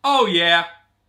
Oh yeah,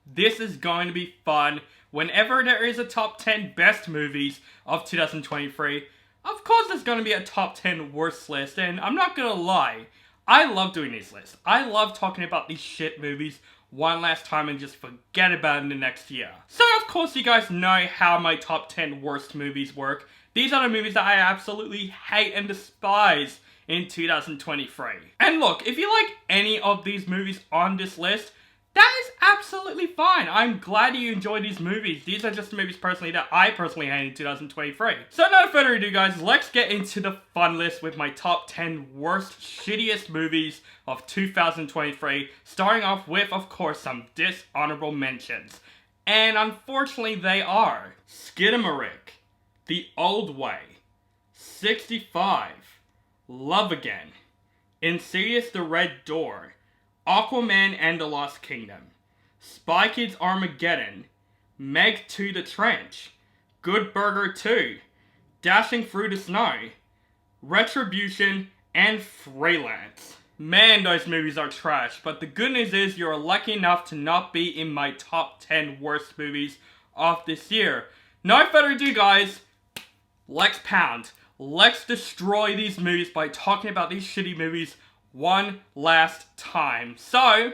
this is going to be fun. Whenever there is a top 10 best movies of 2023, of course there's going to be a top 10 worst list, and I'm not going to lie, I love doing these lists. I love talking about these shit movies one last time and just forget about it in the next year. So of course you guys know how my top 10 worst movies work. These are the movies that I absolutely hate and despise in 2023. And look, if you like any of these movies on this list, that is absolutely fine. I'm glad you enjoyed these movies. These are just movies personally that I personally hate in 2023. So no further ado guys, let's get into the fun list with my top 10 worst, shittiest movies of 2023. Starting off with, of course, some dishonorable mentions. And unfortunately they are Skidamarick, The Old Way, 65, Love Again, Insidious the Red Door, Aquaman and the Lost Kingdom, Spy Kids Armageddon, Meg 2 The Trench, Good Burger 2, Dashing Through the Snow, Retribution, and Freelance. Man, those movies are trash, but the good news is you're lucky enough to not be in my top 10 worst movies of this year. No further ado guys, let's pound. Let's destroy these movies by talking about these shitty movies one last time. So,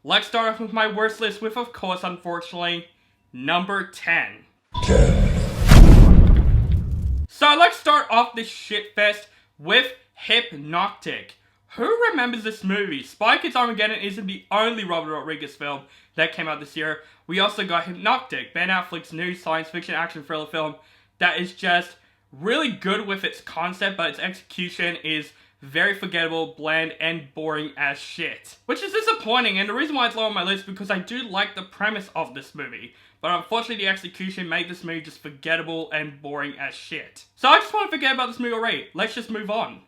let's start off with my worst list with, of course, unfortunately, number 10. So let's start off this shitfest with Hypnotic. Who remembers this movie? Spy Kids Armageddon isn't the only Robert Rodriguez film that came out this year. We also got Hypnotic, Ben Affleck's new science fiction action thriller film that is just really good with its concept, but its execution is very forgettable, bland, and boring as shit. Which is disappointing, and the reason why it's low on my list is because I do like the premise of this movie. But unfortunately the execution made this movie just forgettable and boring as shit. So I just want to forget about this movie already. Let's just move on.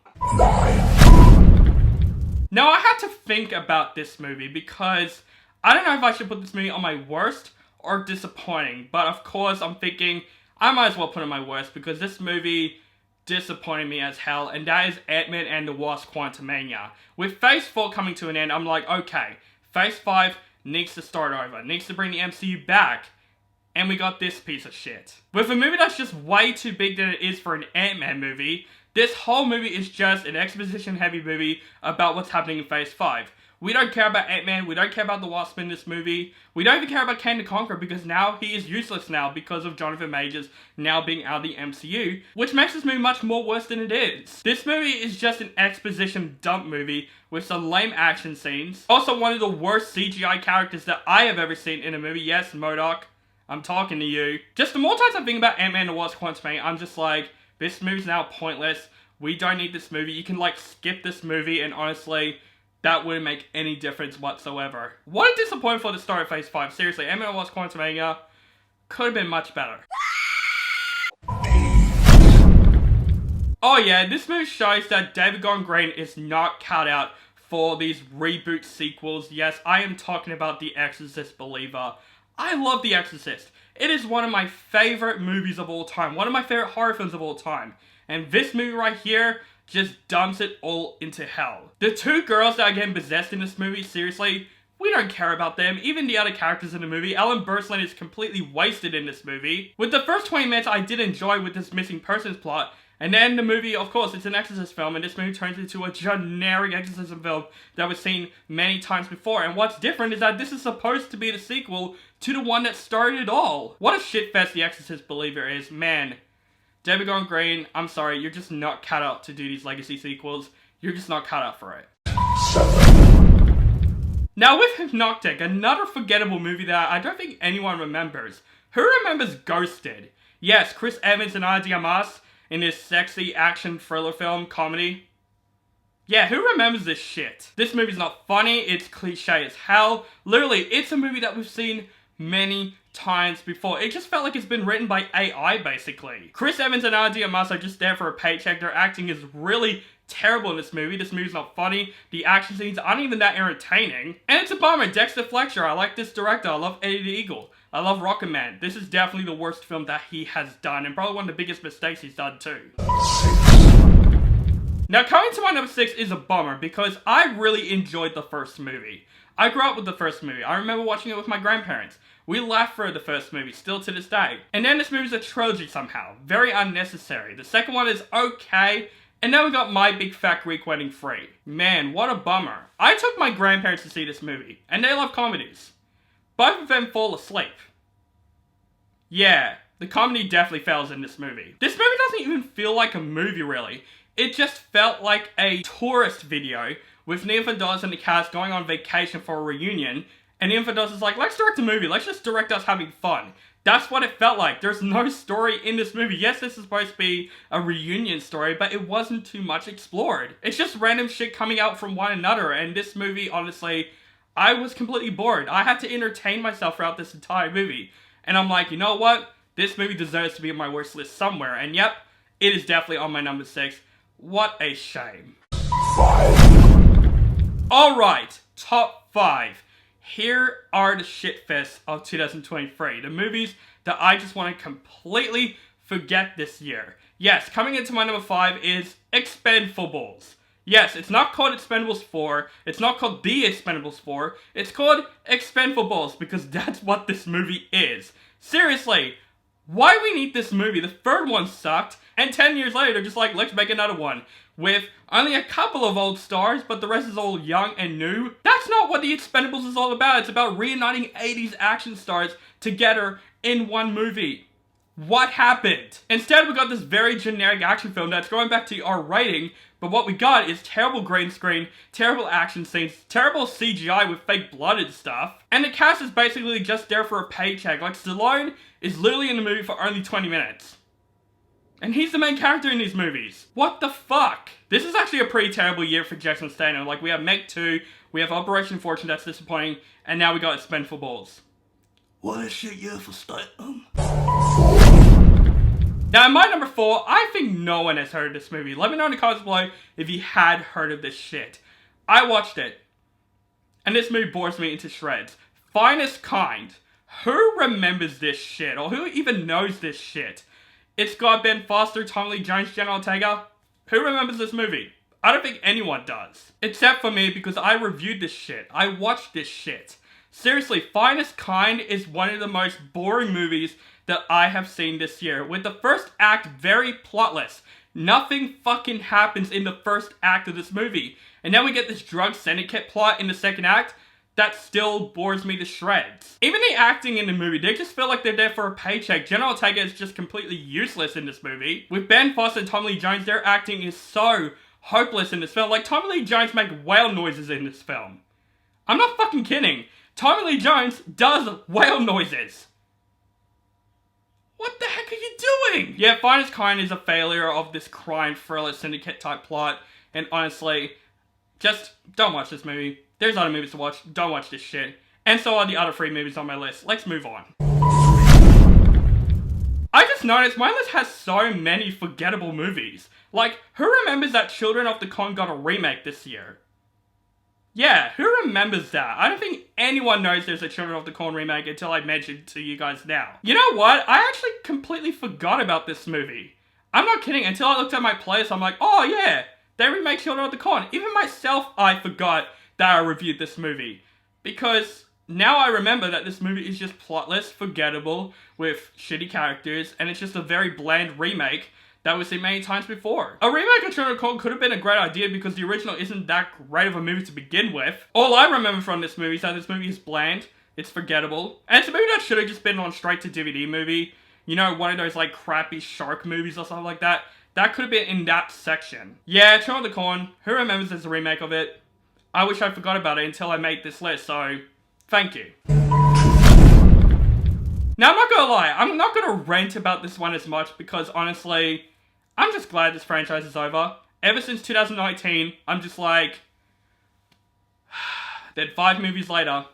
Now I had to think about this movie because I don't know if I should put this movie on my worst or disappointing. But of course I'm thinking I might as well put it on my worst because this movie disappointed me as hell, and that is AntMan and the Wasp: Quantumania. With Phase 4 coming to an end, I'm like, okay, Phase 5 needs to start over, needs to bring the MCU back, and we got this piece of shit. With a movie that's just way too big than it is for an Ant-Man movie, this whole movie is just an exposition-heavy movie about what's happening in Phase 5. We don't care about Ant-Man, we don't care about the Wasp in this movie, we don't even care about Kang the Conqueror because now he is useless now because of Jonathan Majors now being out of the MCU, which makes this movie much more worse than it is. This movie is just an exposition dump movie with some lame action scenes. Also one of the worst CGI characters that I have ever seen in a movie. Yes, MODOK, I'm talking to you. Just the more times I think about Ant-Man and the Wasp: Quantumania, I'm just like, this movie's now pointless. We don't need this movie. You can like skip this movie and honestly, that wouldn't make any difference whatsoever. What a disappointment for the start of Phase 5. Seriously, Ant-Man and the Wasp: Quantumania could have been much better. Oh yeah, this movie shows that David Gordon Green is not cut out for these reboot sequels. Yes, I am talking about The Exorcist Believer. I love The Exorcist. It is one of my favorite movies of all time. One of my favorite horror films of all time. And this movie right here just dumps it all into hell. The two girls that are getting possessed in this movie, seriously, we don't care about them. Even the other characters in the movie, Ellen Burstyn is completely wasted in this movie. With the first 20 minutes I did enjoy with this missing persons plot, and then the movie, of course, it's an Exorcist film, and this movie turns into a generic exorcism film that was seen many times before. And what's different is that this is supposed to be the sequel to the one that started it all. What a shitfest The Exorcist Believer is, man. David Gordon Green, I'm sorry, you're just not cut out to do these legacy sequels. You're just not cut out for it. Now with Hypnotic, another forgettable movie that I don't think anyone remembers. Who remembers Ghosted? Yes, Chris Evans and Ana de Armas in this sexy action thriller film comedy. Yeah, who remembers this shit? This movie's not funny, it's cliche as hell. Literally, it's a movie that we've seen many times before. It just felt like it's been written by AI, basically. Chris Evans and Ana de Armas are just there for a paycheck. Their acting is really terrible in this movie. This movie's not funny. The action scenes aren't even that entertaining. And it's a bummer. Dexter Fletcher, I like this director. I love Eddie the Eagle. I love Rocketman. This is definitely the worst film that he has done, and probably one of the biggest mistakes he's done too. Now, coming to my number 6 is a bummer, because I really enjoyed the first movie. I grew up with the first movie. I remember watching it with my grandparents. We laughed for the first movie, still to this day. And then this movie's a trilogy somehow. Very unnecessary. The second one is okay, and now we got My Big Fat Greek Wedding 3. Man, what a bummer. I took my grandparents to see this movie, and they love comedies. Both of them fall asleep. Yeah, the comedy definitely fails in this movie. This movie doesn't even feel like a movie, really. It just felt like a tourist video with Nia Vandas and the cast going on vacation for a reunion, and Nia Vandas is like, let's direct a movie, let's just direct us having fun. That's what it felt like. There's no story in this movie. Yes, this is supposed to be a reunion story, but it wasn't too much explored. It's just random shit coming out from one another, and this movie, honestly, I was completely bored. I had to entertain myself throughout this entire movie. And I'm like, you know what? This movie deserves to be on my worst list somewhere, and yep, it is definitely on my number 6. What a shame. Alright, top 5. Here are the shitfests of 2023. The movies that I just want to completely forget this year. Yes, coming into my number 5 is Expendables. Yes, it's not called Expendables 4. It's not called The Expendables 4. It's called Expendables because that's what this movie is. Seriously, why we need this movie? The third one sucked, and 10 years later they're just like, let's make another one. With only a couple of old stars, but the rest is all young and new. That's not what The Expendables is all about. It's about reuniting 80s action stars together in one movie. What happened? Instead, we got this very generic action film that's going back to R rating, but what we got is terrible green screen, terrible action scenes, terrible CGI with fake blood and stuff, and the cast is basically just there for a paycheck. Like, Stallone is literally in the movie for only 20 minutes. And he's the main character in these movies. What the fuck? This is actually a pretty terrible year for Jason Statham. Like, we have Meg 2, we have Operation Fortune, that's disappointing, and now we got Expendables. What a shit year for Statham. Now, in my number 4, I think no one has heard of this movie. Let me know in the comments below if you had heard of this shit. I watched it, and this movie bores me into shreds. Finest Kind. Who remembers this shit? Or who even knows this shit? It's got Ben Foster, Tommy Lee Jones, Jenna Ortega. Who remembers this movie? I don't think anyone does. Except for me, because I reviewed this shit. I watched this shit. Seriously, Finest Kind is one of the most boring movies that I have seen this year. With the first act very plotless. Nothing fucking happens in the first act of this movie. And then we get this drug syndicate plot in the second act that still bores me to shreds. Even the acting in the movie, they just feel like they're there for a paycheck. Jenna Ortega is just completely useless in this movie. With Ben Foster and Tommy Lee Jones, their acting is so hopeless in this film. Like, Tommy Lee Jones make whale noises in this film. I'm not fucking kidding. Tommy Lee Jones does whale noises. What the heck are you doing? Yeah, Finest Kind is a failure of this crime thriller syndicate type plot. And honestly, just don't watch this movie. There's other movies to watch. Don't watch this shit. And so are the other 3 movies on my list. Let's move on. I just noticed my list has so many forgettable movies. Like, who remembers that Children of the Corn got a remake this year? Yeah, who remembers that? I don't think anyone knows there's a Children of the Corn remake until I mentioned to you guys now. You know what? I actually completely forgot about this movie. I'm not kidding. Until I looked at my playlist, I'm like, oh yeah, they remake Children of the Corn. Even myself, I forgot that I reviewed this movie. Because now I remember that this movie is just plotless, forgettable, with shitty characters, and it's just a very bland remake that we've seen many times before. A remake of Children of the Corn could have been a great idea because the original isn't that great of a movie to begin with. All I remember from this movie is that this movie is bland, it's forgettable, and it's a movie that should have just been on straight to DVD movie. You know, one of those like crappy shark movies or something like that. That could have been in that section. Yeah, Children of the Corn, who remembers there's a remake of it? I wish I forgot about it until I made this list, so thank you. Now, I'm not gonna lie, I'm not gonna rant about this one as much because honestly, I'm just glad this franchise is over. Ever since 2019, I'm just like, then 5 movies later,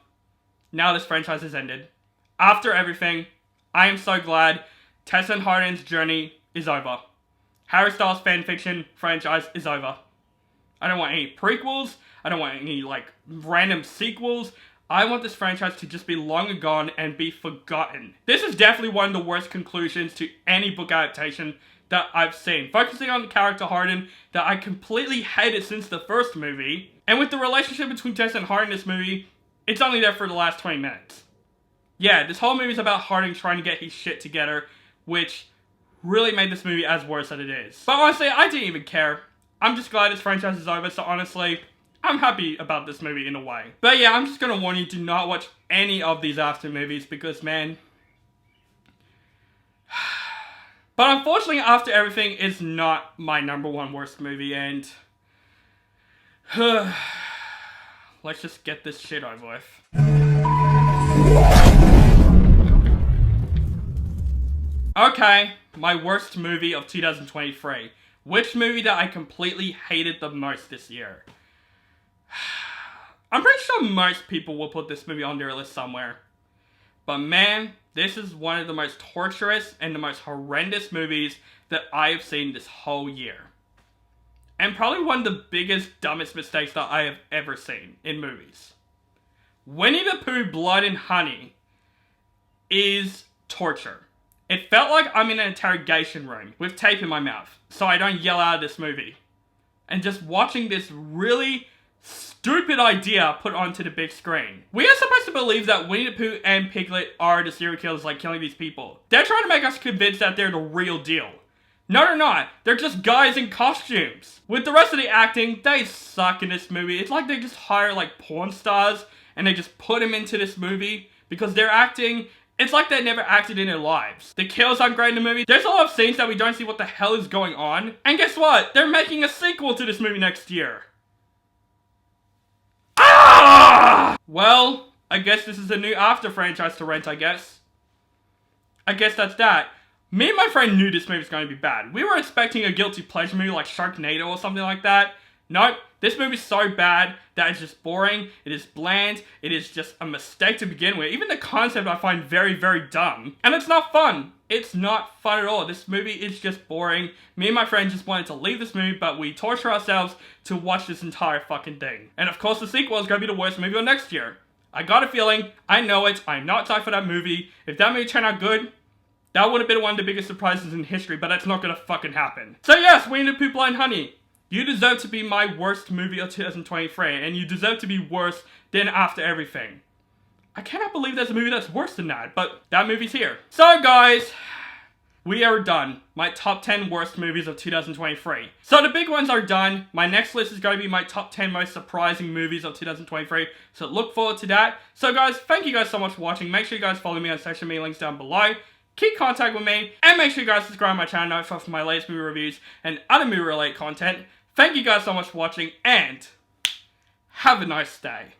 now this franchise has ended. After everything, I am so glad Tessa and Harden's journey is over. Harry Styles fanfiction franchise is over. I don't want any prequels. I don't want any, like, random sequels. I want this franchise to just be long gone and be forgotten. This is definitely one of the worst conclusions to any book adaptation that I've seen. Focusing on the character Harden that I completely hated since the first movie, and with the relationship between Tess and Harden in this movie, it's only there for the last 20 minutes. Yeah, this whole movie is about Harding trying to get his shit together, which really made this movie as worse as it is. But honestly, I didn't even care. I'm just glad this franchise is over, so honestly, I'm happy about this movie in a way. But yeah, I'm just gonna warn you, do not watch any of these After movies because, man... But unfortunately, After Everything is not my #1 worst movie, and... let's just get this shit over with. Okay, my worst movie of 2023. Which movie that I completely hated the most this year? I'm pretty sure most people will put this movie on their list somewhere. But man, this is one of the most torturous and the most horrendous movies that I have seen this whole year. And probably one of the biggest, dumbest mistakes that I have ever seen in movies. Winnie the Pooh Blood and Honey is torture. It felt like I'm in an interrogation room with tape in my mouth, so I don't yell out of this movie. And just watching this really stupid idea put onto the big screen. We are supposed to believe that Winnie the Pooh and Piglet are the serial killers, like killing these people. They're trying to make us convinced that they're the real deal. No, they're not. They're just guys in costumes. With the rest of the acting, they suck in this movie. It's like they just hire like porn stars and they just put them into this movie because they're acting. It's like they never acted in their lives. The kills aren't great in the movie. There's a lot of scenes that we don't see what the hell is going on. And guess what? They're making a sequel to this movie next year. Ah! Well, I guess this is a new After franchise to rent, I guess. I guess that's that. Me and my friend knew this movie was going to be bad. We were expecting a guilty pleasure movie like Sharknado or something like that. Nope, this movie's so bad that it's just boring, it is bland, it is just a mistake to begin with. Even the concept I find very, very dumb. And it's not fun. It's not fun at all. This movie is just boring. Me and my friend just wanted to leave this movie, but we torture ourselves to watch this entire fucking thing. And of course the sequel is going to be the worst movie of next year. I got a feeling, I know it, I'm not excited for that movie. If that movie turned out good, that would have been one of the biggest surprises in history, but that's not gonna fucking happen. So yes, Winnie the Pooh Blind Honey. You deserve to be my worst movie of 2023, and you deserve to be worse than After Everything. I cannot believe there's a movie that's worse than that, but that movie's here. So guys, we are done. My top 10 worst movies of 2023. So the big ones are done. My next list is going to be my top 10 most surprising movies of 2023. So look forward to that. So guys, thank you guys so much for watching. Make sure you guys follow me on social media links down below. Keep contact with me, and make sure you guys subscribe to my channel for my latest movie reviews and other movie related content. Thank you guys so much for watching, and have a nice day.